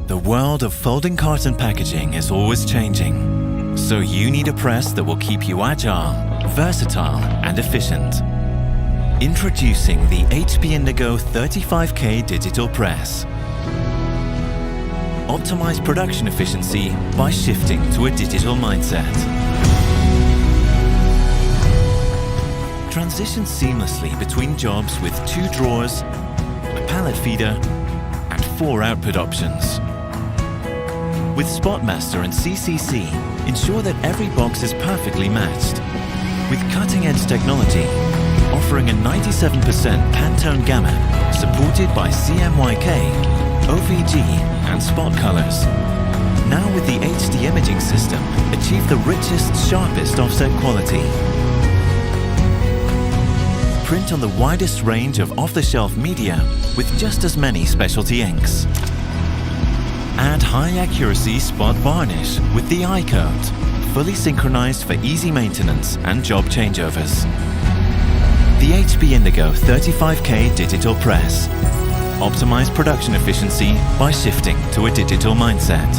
The world of folding carton packaging is always changing, so you need a press that will keep you agile, versatile and efficient. Introducing the HP Indigo 35K digital press. Optimize production efficiency by shifting to a digital mindset. Transition seamlessly between jobs with 2 drawers, a pallet feeder and 4 output options. With Spotmaster and CCC, ensure that every box is perfectly matched. With cutting-edge technology, offering a 97% Pantone gamut, supported by CMYK, OVG and spot colors. Now with the HD imaging system, achieve the richest, sharpest offset quality. Print on the widest range of off-the-shelf media with just as many specialty inks. Add high-accuracy spot varnish with the I-code, fully synchronized for easy maintenance and job changeovers. The HP Indigo 35K digital press. Optimize production efficiency by shifting to a digital mindset.